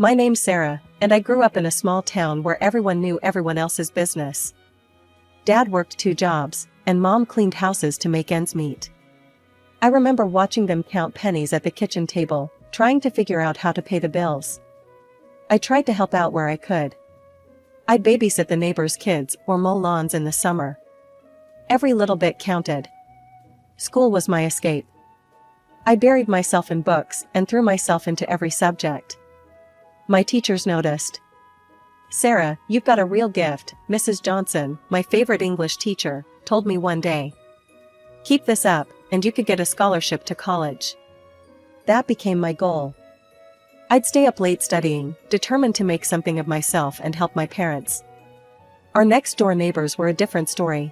My name's Sarah, and I grew up in a small town where everyone knew everyone else's business. Dad worked 2 jobs, and Mom cleaned houses to make ends meet. I remember watching them count pennies at the kitchen table, trying to figure out how to pay the bills. I tried to help out where I could. I'd babysit the neighbors' kids or mow lawns in the summer. Every little bit counted. School was my escape. I buried myself in books and threw myself into every subject. My teachers noticed. "Sarah, you've got a real gift," Mrs. Johnson, my favorite English teacher, told me one day. "Keep this up, and you could get a scholarship to college." That became my goal. I'd stay up late studying, determined to make something of myself and help my parents. Our next-door neighbors were a different story.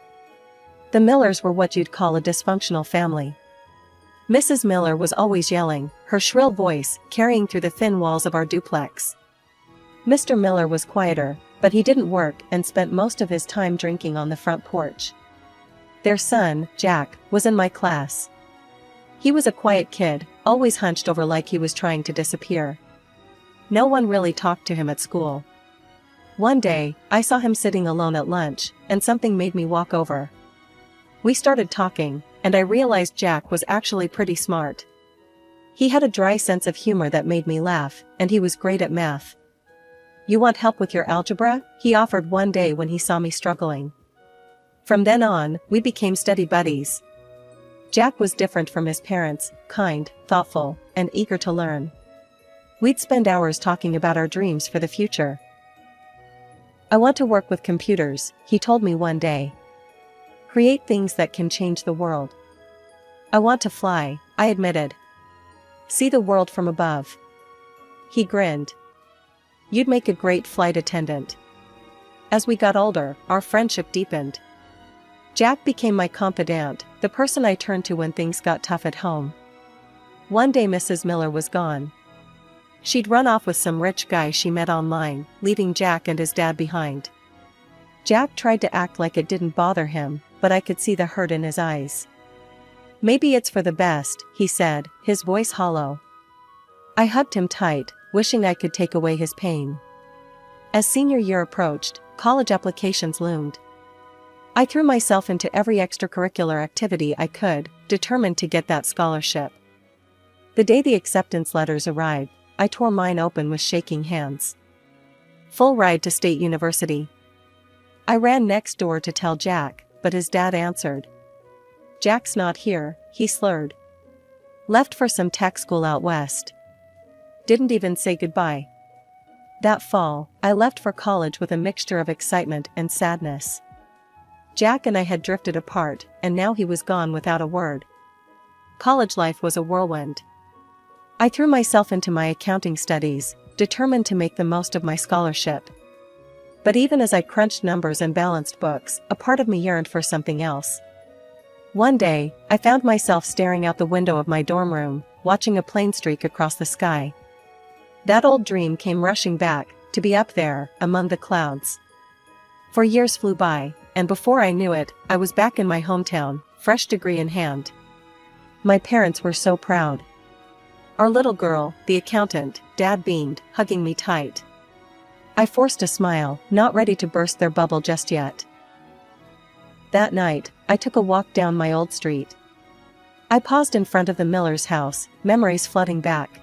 The Millers were what you'd call a dysfunctional family. Mrs. Miller was always yelling, her shrill voice carrying through the thin walls of our duplex. Mr. Miller was quieter, but he didn't work and spent most of his time drinking on the front porch. Their son, Jack, was in my class. He was a quiet kid, always hunched over like he was trying to disappear. No one really talked to him at school. One day, I saw him sitting alone at lunch, and something made me walk over. We started talking, and I realized Jack was actually pretty smart. He had a dry sense of humor that made me laugh, and he was great at math. "You want help with your algebra?" he offered one day when he saw me struggling. From then on, we became steady buddies. Jack was different from his parents, kind, thoughtful, and eager to learn. We'd spend hours talking about our dreams for the future. "I want to work with computers," he told me one day. "Create things that can change the world." "I want to fly," I admitted. "See the world from above." He grinned. "You'd make a great flight attendant." As we got older, our friendship deepened. Jack became my confidant, the person I turned to when things got tough at home. One day Mrs. Miller was gone. She'd run off with some rich guy she met online, leaving Jack and his dad behind. Jack tried to act like it didn't bother him, but I could see the hurt in his eyes. "Maybe it's for the best," he said, his voice hollow. I hugged him tight, wishing I could take away his pain. As senior year approached, college applications loomed. I threw myself into every extracurricular activity I could, determined to get that scholarship. The day the acceptance letters arrived, I tore mine open with shaking hands. Full ride to State University. I ran next door to tell Jack, but his dad answered. "Jack's not here," he slurred. "Left for some tech school out west." Didn't even say goodbye. That fall, I left for college with a mixture of excitement and sadness. Jack and I had drifted apart, and now he was gone without a word. College life was a whirlwind. I threw myself into my accounting studies, determined to make the most of my scholarship. But even as I crunched numbers and balanced books, a part of me yearned for something else. One day, I found myself staring out the window of my dorm room, watching a plane streak across the sky. That old dream came rushing back, to be up there, among the clouds. 4 years flew by, and before I knew it, I was back in my hometown, fresh degree in hand. My parents were so proud. "Our little girl," the accountant, Dad beamed, hugging me tight. I forced a smile, not ready to burst their bubble just yet. That night, I took a walk down my old street. I paused in front of the Miller's house, memories flooding back.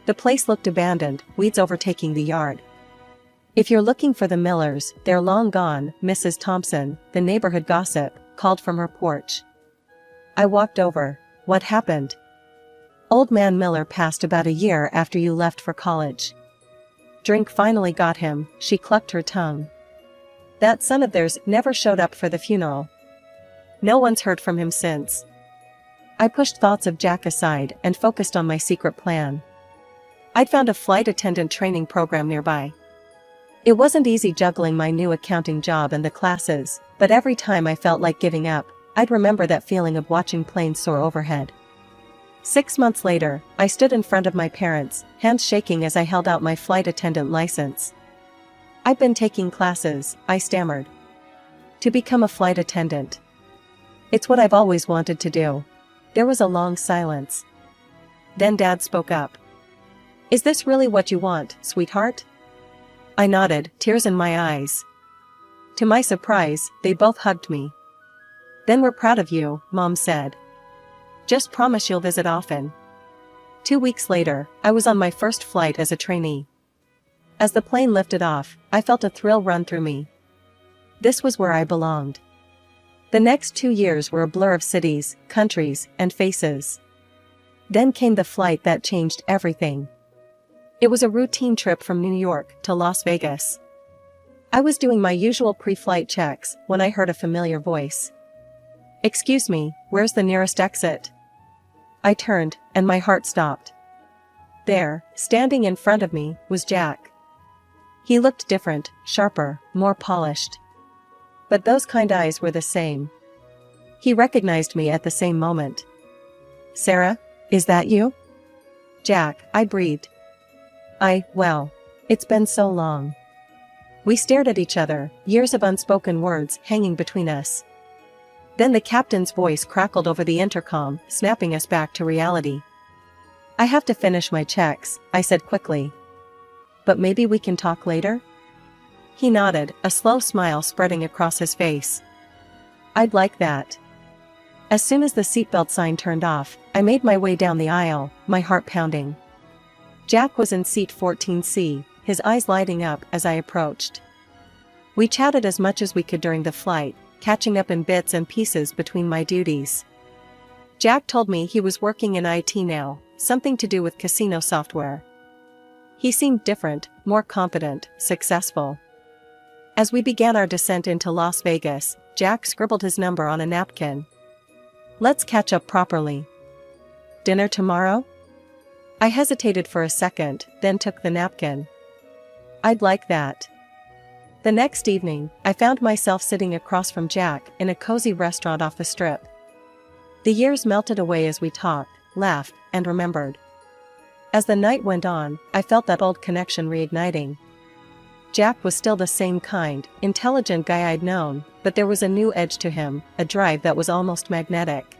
The place looked abandoned, weeds overtaking the yard. "If you're looking for the Millers, they're long gone," Mrs. Thompson, the neighborhood gossip, called from her porch. I walked over. "What happened?" "Old man Miller passed about a year after you left for college. Drink finally got him," she clucked her tongue. "That son of theirs never showed up for the funeral. No one's heard from him since." I pushed thoughts of Jack aside and focused on my secret plan. I'd found a flight attendant training program nearby. It wasn't easy juggling my new accounting job and the classes, but every time I felt like giving up, I'd remember that feeling of watching planes soar overhead. 6 months later, I stood in front of my parents, hands shaking as I held out my flight attendant license. "I've been taking classes," I stammered. "To become a flight attendant. It's what I've always wanted to do." There was a long silence. Then Dad spoke up. Is this really what you want, sweetheart? I nodded, tears in my eyes. To my surprise, they both hugged me. Then we're proud of you, Mom said. Just promise you'll visit often. 2 weeks later, I was on my first flight as a trainee. As the plane lifted off, I felt a thrill run through me. This was where I belonged. The next 2 years were a blur of cities, countries, and faces. Then came the flight that changed everything. It was a routine trip from New York to Las Vegas. I was doing my usual pre-flight checks when I heard a familiar voice. Excuse me, where's the nearest exit? I turned, and my heart stopped. There, standing in front of me, was Jack. He looked different, sharper, more polished. But those kind eyes were the same. He recognized me at the same moment. Sarah, is that you? Jack, I breathed. Well, it's been so long. We stared at each other, years of unspoken words hanging between us. Then the captain's voice crackled over the intercom, snapping us back to reality. I have to finish my checks, I said quickly. But maybe we can talk later? He nodded, a slow smile spreading across his face. I'd like that. As soon as the seatbelt sign turned off, I made my way down the aisle, my heart pounding. Jack was in seat 14C, his eyes lighting up as I approached. We chatted as much as we could during the flight, catching up in bits and pieces between my duties. Jack told me he was working in IT now, something to do with casino software. He seemed different, more confident, successful. As we began our descent into Las Vegas, Jack scribbled his number on a napkin. Let's catch up properly. Dinner tomorrow? I hesitated for a second, then took the napkin. I'd like that. The next evening, I found myself sitting across from Jack in a cozy restaurant off the strip. The years melted away as we talked, laughed, and remembered. As the night went on, I felt that old connection reigniting. Jack was still the same kind, intelligent guy I'd known, but there was a new edge to him, a drive that was almost magnetic.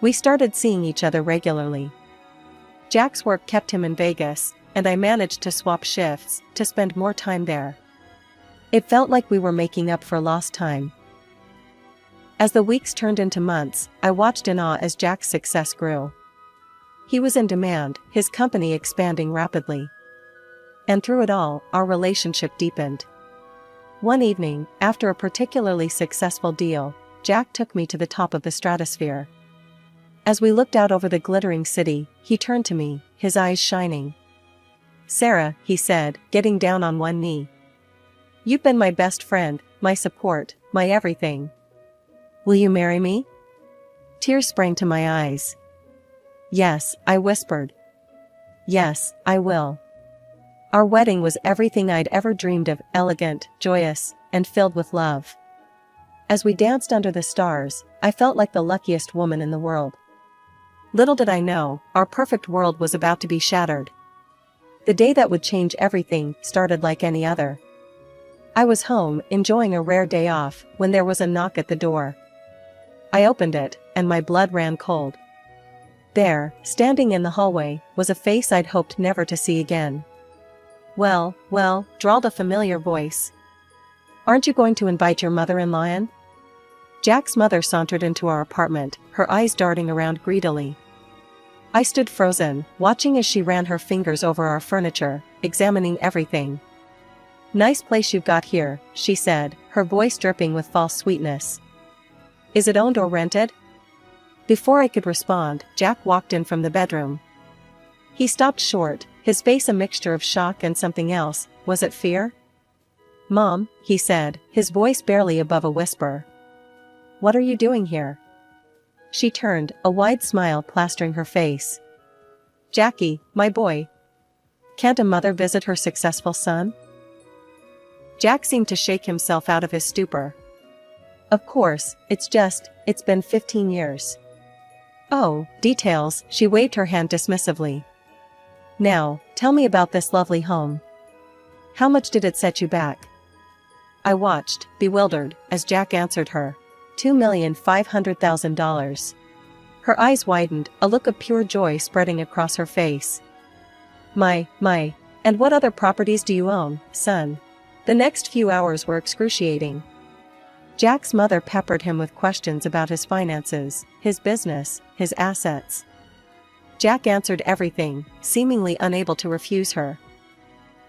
We started seeing each other regularly. Jack's work kept him in Vegas, and I managed to swap shifts to spend more time there. It felt like we were making up for lost time. As the weeks turned into months, I watched in awe as Jack's success grew. He was in demand, his company expanding rapidly. And through it all, our relationship deepened. One evening, after a particularly successful deal, Jack took me to the top of the stratosphere. As we looked out over the glittering city, he turned to me, his eyes shining. Sarah, he said, getting down on one knee. You've been my best friend, my support, my everything. Will you marry me? Tears sprang to my eyes. Yes, I whispered. Yes, I will. Our wedding was everything I'd ever dreamed of, elegant, joyous, and filled with love. As we danced under the stars, I felt like the luckiest woman in the world. Little did I know, our perfect world was about to be shattered. The day that would change everything started like any other. I was home, enjoying a rare day off, when there was a knock at the door. I opened it, and my blood ran cold. There, standing in the hallway, was a face I'd hoped never to see again. Well, drawled a familiar voice. Aren't you going to invite your mother-in-law in? Jack's mother sauntered into our apartment, her eyes darting around greedily. I stood frozen, watching as she ran her fingers over our furniture, examining everything. Nice place you've got here, she said, her voice dripping with false sweetness. Is it owned or rented? Before I could respond, Jack walked in from the bedroom. He stopped short, his face a mixture of shock and something else. Was it fear? Mom, he said, his voice barely above a whisper. What are you doing here? She turned, a wide smile plastering her face. Jackie, my boy. Can't a mother visit her successful son? Jack seemed to shake himself out of his stupor. Of course, it's been 15 years. Oh, details, she waved her hand dismissively. Now, tell me about this lovely home. How much did it set you back? I watched, bewildered, as Jack answered her. $2,500,000. Her eyes widened, a look of pure joy spreading across her face. And what other properties do you own, son? The next few hours were excruciating. Jack's mother peppered him with questions about his finances, his business, his assets. Jack answered everything, seemingly unable to refuse her.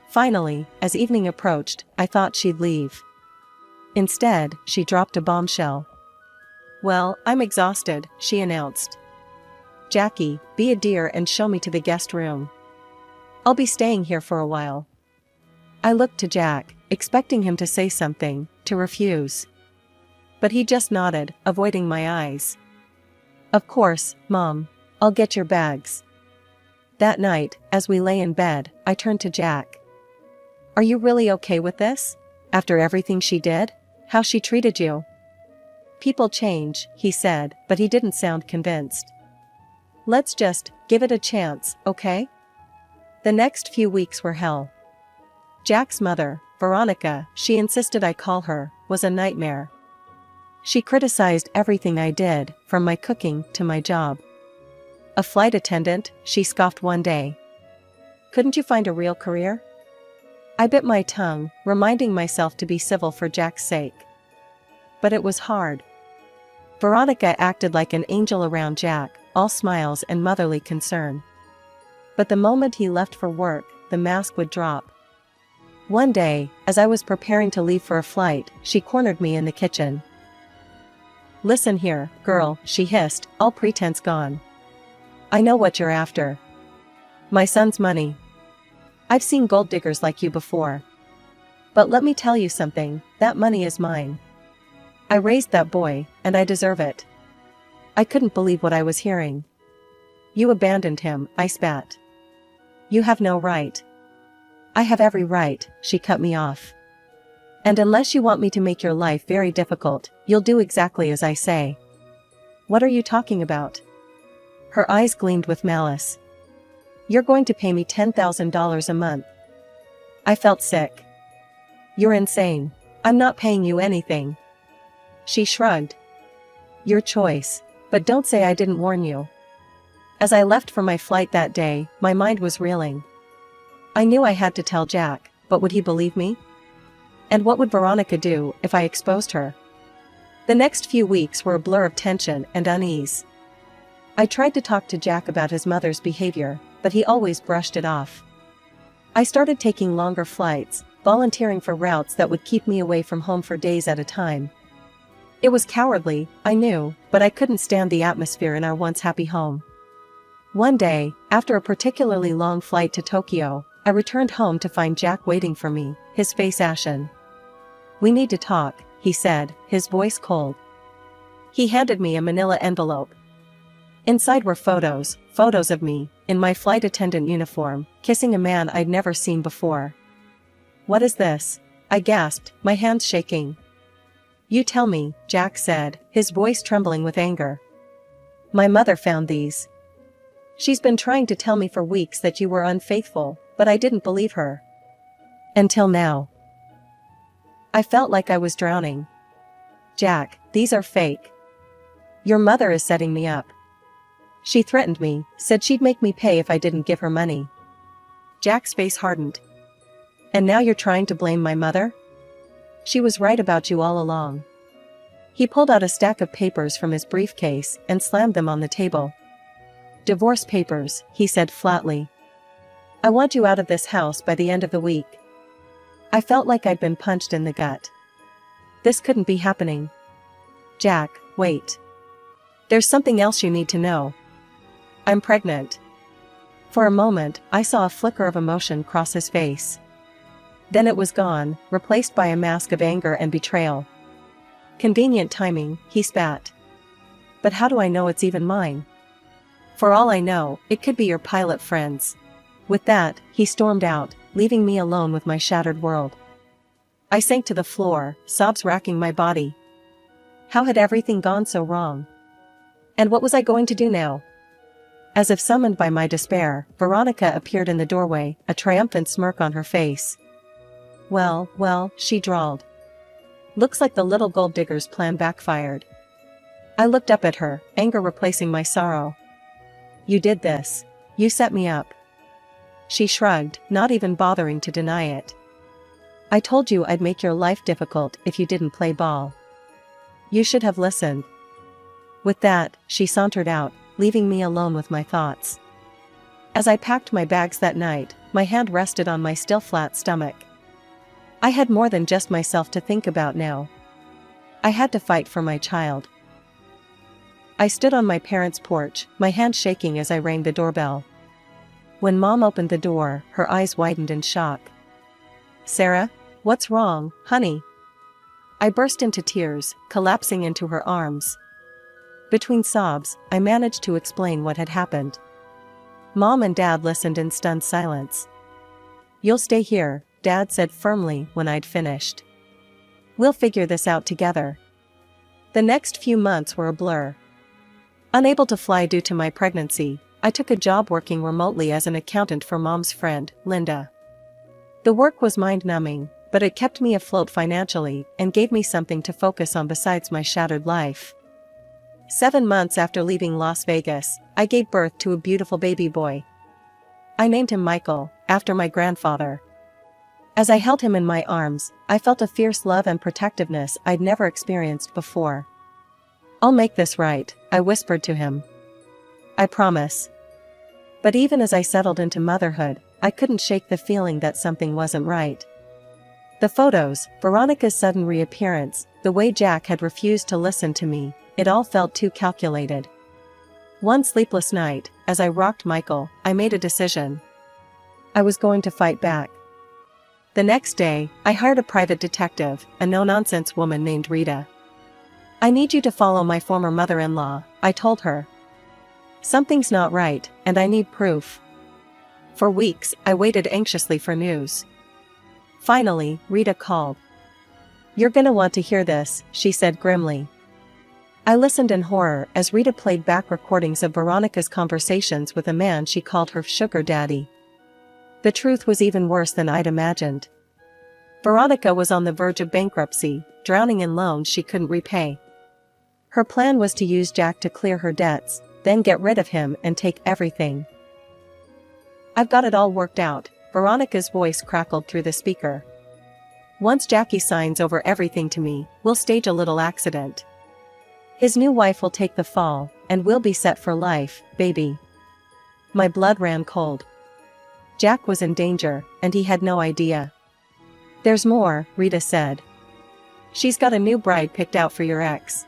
Finally, as evening approached, I thought she'd leave. Instead, she dropped a bombshell. "Well, I'm exhausted," she announced. "Jackie, be a dear and show me to the guest room. I'll be staying here for a while." I looked to Jack, expecting him to say something, to refuse. But he just nodded, avoiding my eyes. "Of course, Mom. I'll get your bags." That night, as we lay in bed, I turned to Jack. "Are you really okay with this? After everything she did? How she treated you?" "People change," he said, but he didn't sound convinced. "Let's just give it a chance, okay?" The next few weeks were hell. Jack's mother, Veronica, she insisted I call her, was a nightmare. She criticized everything I did, from my cooking to my job. "A flight attendant," she scoffed one day. "Couldn't you find a real career?" I bit my tongue, reminding myself to be civil for Jack's sake. But it was hard. Veronica acted like an angel around Jack, all smiles and motherly concern. But the moment he left for work, the mask would drop. One day, as I was preparing to leave for a flight, she cornered me in the kitchen. "Listen here, girl," she hissed, all pretense gone. "I know what you're after. My son's money. I've seen gold diggers like you before. But let me tell you something, that money is mine. I raised that boy, and I deserve it." I couldn't believe what I was hearing. "You abandoned him," I spat. "You have no right." "I have every right," she cut me off. "And unless you want me to make your life very difficult, you'll do exactly as I say." "What are you talking about?" Her eyes gleamed with malice. "You're going to pay me $10,000 a month." I felt sick. "You're insane. I'm not paying you anything." She shrugged. "Your choice. But don't say I didn't warn you." As I left for my flight that day, my mind was reeling. I knew I had to tell Jack, but would he believe me? And what would Veronica do if I exposed her? The next few weeks were a blur of tension and unease. I tried to talk to Jack about his mother's behavior, but he always brushed it off. I started taking longer flights, volunteering for routes that would keep me away from home for days at a time. It was cowardly, I knew, but I couldn't stand the atmosphere in our once happy home. One day, after a particularly long flight to Tokyo, I returned home to find Jack waiting for me, his face ashen. "We need to talk," he said, his voice cold. He handed me a manila envelope. Inside were photos of me, in my flight attendant uniform, kissing a man I'd never seen before. "What is this?" I gasped, my hands shaking. "You tell me," Jack said, his voice trembling with anger. "My mother found these. She's been trying to tell me for weeks that you were unfaithful, but I didn't believe her. Until now." I felt like I was drowning. "Jack, these are fake. Your mother is setting me up. She threatened me, said she'd make me pay if I didn't give her money." Jack's face hardened. "And now you're trying to blame my mother? She was right about you all along." He pulled out a stack of papers from his briefcase and slammed them on the table. "Divorce papers," he said flatly. "I want you out of this house by the end of the week." I felt like I'd been punched in the gut. This couldn't be happening. "Jack, wait. There's something else you need to know. I'm pregnant." For a moment, I saw a flicker of emotion cross his face. Then it was gone, replaced by a mask of anger and betrayal. "Convenient timing," he spat. "But how do I know it's even mine? For all I know, it could be your pilot friend's." With that, he stormed out, leaving me alone with my shattered world. I sank to the floor, sobs racking my body. How had everything gone so wrong? And what was I going to do now? As if summoned by my despair, Veronica appeared in the doorway, a triumphant smirk on her face. Well, she drawled. "Looks like the little gold digger's plan backfired." I looked up at her, anger replacing my sorrow. "You did this. You set me up." she shrugged, not even bothering to deny it. I told you I'd make your life difficult if you didn't play ball. You should have listened. With that, she sauntered out, leaving me alone with my thoughts. As I packed my bags that night, my hand rested on my still flat stomach. I had more than just myself to think about now. I had to fight for my child. I stood on my parents' porch, my hand shaking as I rang the doorbell. When Mom opened the door, her eyes widened in shock. "Sarah, what's wrong, honey?" I burst into tears, collapsing into her arms. Between sobs, I managed to explain what had happened. Mom and Dad listened in stunned silence. "You'll stay here," Dad said firmly when I'd finished. "We'll figure this out together." The next few months were a blur. Unable to fly due to my pregnancy, I took a job working remotely as an accountant for Mom's friend, Linda. The work was mind-numbing, but it kept me afloat financially and gave me something to focus on besides my shattered life. 7 months after leaving Las Vegas, I gave birth to a beautiful baby boy. I named him Michael, after my grandfather. As I held him in my arms, I felt a fierce love and protectiveness I'd never experienced before. "I'll make this right," I whispered to him. "I promise." But even as I settled into motherhood, I couldn't shake the feeling that something wasn't right. The photos, Veronica's sudden reappearance, the way Jack had refused to listen to me, it all felt too calculated. One sleepless night, as I rocked Michael, I made a decision. I was going to fight back. The next day, I hired a private detective, a no-nonsense woman named Rita. "I need you to follow my former mother-in-law," I told her. "Something's not right, and I need proof." For weeks, I waited anxiously for news. Finally, Rita called. "You're gonna want to hear this," she said grimly. I listened in horror as Rita played back recordings of Veronica's conversations with a man she called her sugar daddy. The truth was even worse than I'd imagined. Veronica was on the verge of bankruptcy, drowning in loans she couldn't repay. Her plan was to use Jack to clear her debts, then get rid of him and take everything. "I've got it all worked out," Veronica's voice crackled through the speaker. "Once Jackie signs over everything to me, we'll stage a little accident. His new wife will take the fall, and we'll be set for life, baby." My blood ran cold. Jack was in danger, and he had no idea. "There's more," Rita said. "She's got a new bride picked out for your ex.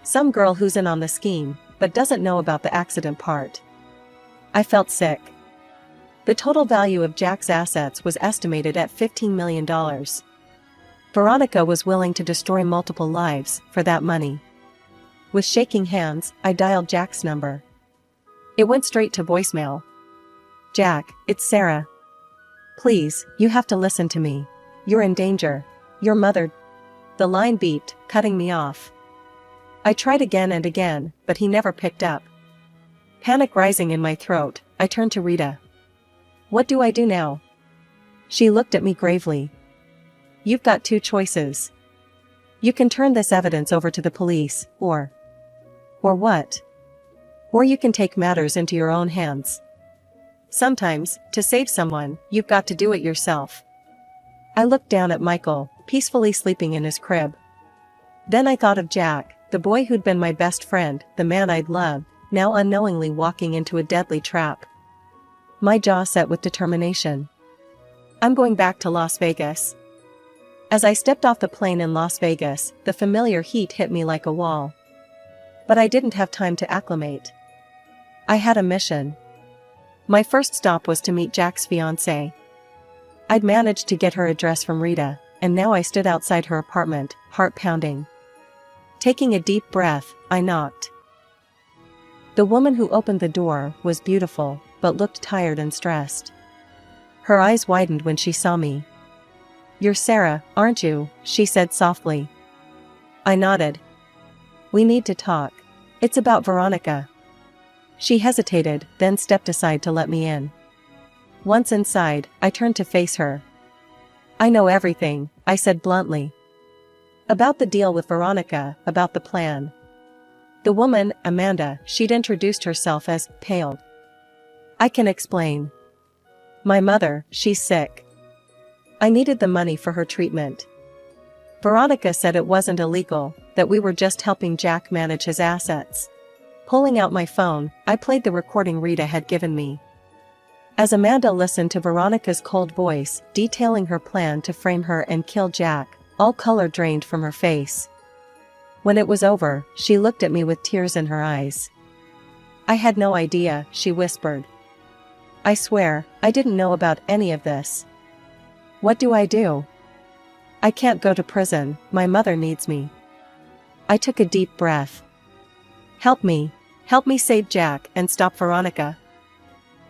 Some girl who's in on the scheme, but doesn't know about the accident part." I felt sick. The total value of Jack's assets was estimated at $15 million. Veronica was willing to destroy multiple lives for that money. With shaking hands, I dialed Jack's number. It went straight to voicemail. "Jack, it's Sarah. Please, you have to listen to me. You're in danger. Your mother..." The line beeped, cutting me off. I tried again and again, but he never picked up. Panic rising in my throat, I turned to Rita. "What do I do now?" She looked at me gravely. "You've got 2 choices. You can turn this evidence over to the police, or what? Or you can take matters into your own hands. Sometimes, to save someone, you've got to do it yourself." I looked down at Michael, peacefully sleeping in his crib. Then I thought of Jack, the boy who'd been my best friend, the man I'd loved, now unknowingly walking into a deadly trap. My jaw set with determination. "I'm going back to Las Vegas." As I stepped off the plane in Las Vegas, the familiar heat hit me like a wall. But I didn't have time to acclimate. I had a mission. My first stop was to meet Jack's fiancée. I'd managed to get her address from Rita, and now I stood outside her apartment, heart pounding. Taking a deep breath, I knocked. The woman who opened the door was beautiful, but looked tired and stressed. Her eyes widened when she saw me. "You're Sarah, aren't you?" she said softly. I nodded. "We need to talk. It's about Veronica." She hesitated, then stepped aside to let me in. Once inside, I turned to face her. "I know everything," I said bluntly. "About the deal with Veronica, about the plan." The woman, Amanda, she'd introduced herself as, paled. "I can explain." My mother, she's sick. I needed the money for her treatment. Veronica said it wasn't illegal, that we were just helping Jack manage his assets. Pulling out my phone, I played the recording Rita had given me. As Amanda listened to Veronica's cold voice, detailing her plan to frame her and kill Jack, all color drained from her face. When it was over, she looked at me with tears in her eyes. I had no idea, she whispered. I swear, I didn't know about any of this. What do I do? I can't go to prison, my mother needs me. I took a deep breath. Help me save Jack and stop Veronica.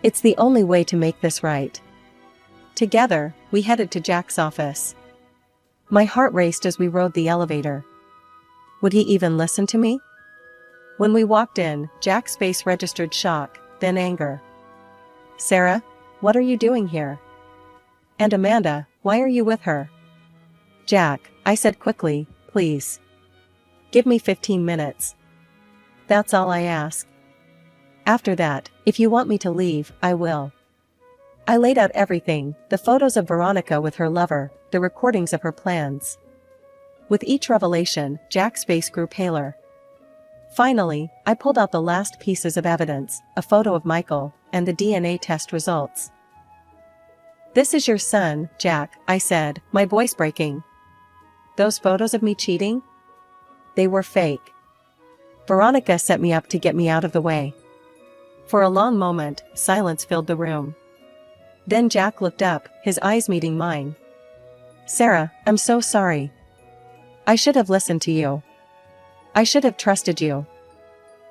It's the only way to make this right. Together, we headed to Jack's office. My heart raced as we rode the elevator. Would he even listen to me? When we walked in, Jack's face registered shock, then anger. Sarah, what are you doing here? And Amanda, why are you with her? Jack, I said quickly, please. Give me 15 minutes. That's all I ask. After that, if you want me to leave, I will. I laid out everything, the photos of Veronica with her lover, the recordings of her plans. With each revelation, Jack's face grew paler. Finally, I pulled out the last pieces of evidence, a photo of Michael, and the DNA test results. This is your son, Jack, I said, my voice breaking. Those photos of me cheating? They were fake. Veronica set me up to get me out of the way. For a long moment, silence filled the room. Then Jack looked up, his eyes meeting mine. Sarah, I'm so sorry. I should have listened to you. I should have trusted you.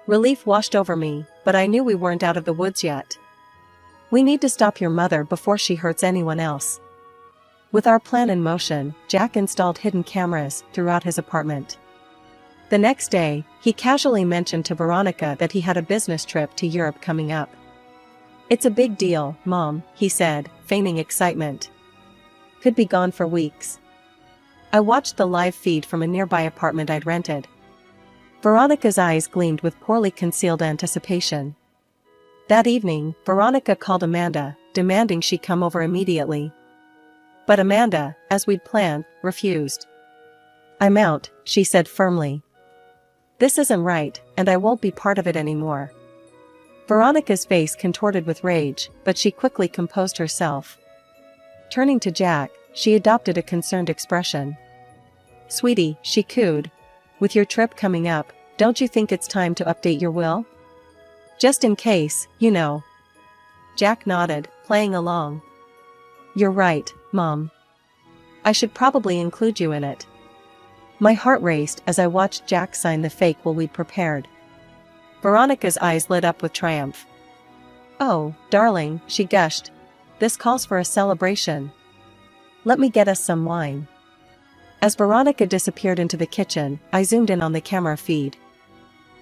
Relief washed over me, but I knew we weren't out of the woods yet. We need to stop your mother before she hurts anyone else. With our plan in motion, Jack installed hidden cameras throughout his apartment. The next day, he casually mentioned to Veronica that he had a business trip to Europe coming up. It's a big deal, Mom, he said, feigning excitement. Could be gone for weeks. I watched the live feed from a nearby apartment I'd rented. Veronica's eyes gleamed with poorly concealed anticipation. That evening, Veronica called Amanda, demanding she come over immediately. But Amanda, as we'd planned, refused. I'm out, she said firmly. This isn't right, and I won't be part of it anymore. Veronica's face contorted with rage, but she quickly composed herself. Turning to Jack, she adopted a concerned expression. Sweetie, she cooed. With your trip coming up, don't you think it's time to update your will? Just in case, you know. Jack nodded, playing along. You're right, Mom. I should probably include you in it. My heart raced as I watched Jack sign the fake will we'd prepared. Veronica's eyes lit up with triumph. Oh, darling, she gushed. This calls for a celebration. Let me get us some wine. As Veronica disappeared into the kitchen, I zoomed in on the camera feed.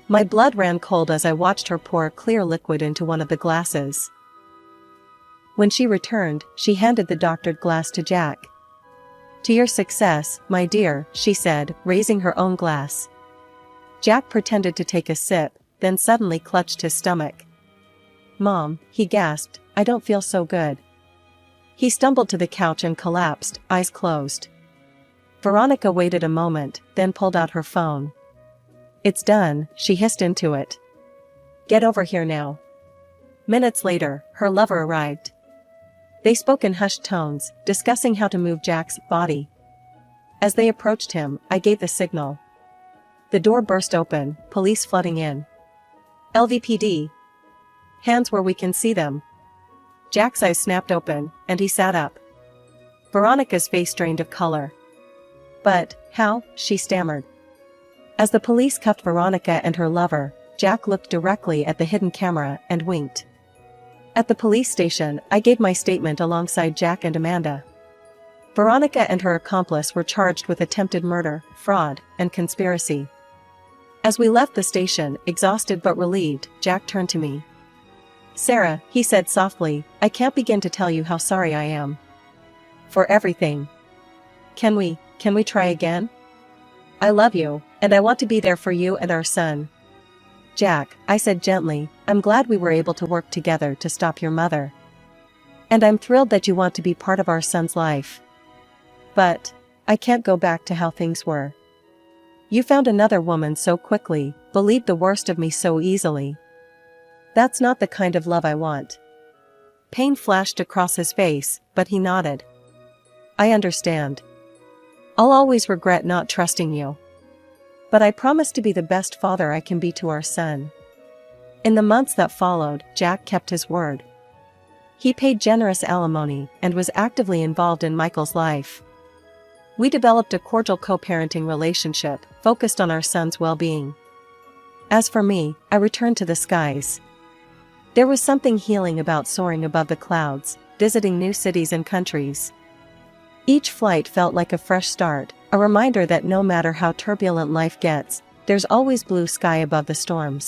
My blood ran cold as I watched her pour clear liquid into one of the glasses. When she returned, she handed the doctored glass to Jack. To your success, my dear, she said, raising her own glass. Jack pretended to take a sip, then suddenly clutched his stomach. Mom, he gasped, I don't feel so good. He stumbled to the couch and collapsed, eyes closed. Veronica waited a moment, then pulled out her phone. It's done, she hissed into it. Get over here now. Minutes later, her lover arrived. They spoke in hushed tones, discussing how to move Jack's body. As they approached him, I gave the signal. The door burst open, police flooding in. LVPD. Hands where we can see them. Jack's eyes snapped open, and he sat up. Veronica's face drained of color. But, how, she stammered. As the police cuffed Veronica and her lover, Jack looked directly at the hidden camera and winked. At the police station, I gave my statement alongside Jack and Amanda. Veronica and her accomplice were charged with attempted murder, fraud, and conspiracy. As we left the station, exhausted but relieved, Jack turned to me. Sarah, he said softly, I can't begin to tell you how sorry I am. For everything. Can we try again? I love you, and I want to be there for you and our son. Jack, I said gently, I'm glad we were able to work together to stop your mother. And I'm thrilled that you want to be part of our son's life. But I can't go back to how things were. You found another woman so quickly, believed the worst of me so easily. That's not the kind of love I want." Pain flashed across his face, but he nodded. "I understand. I'll always regret not trusting you. But I promise to be the best father I can be to our son." In the months that followed, Jack kept his word. He paid generous alimony and was actively involved in Michael's life. We developed a cordial co-parenting relationship, focused on our son's well-being. As for me, I returned to the skies. There was something healing about soaring above the clouds, visiting new cities and countries. Each flight felt like a fresh start, a reminder that no matter how turbulent life gets, there's always blue sky above the storms.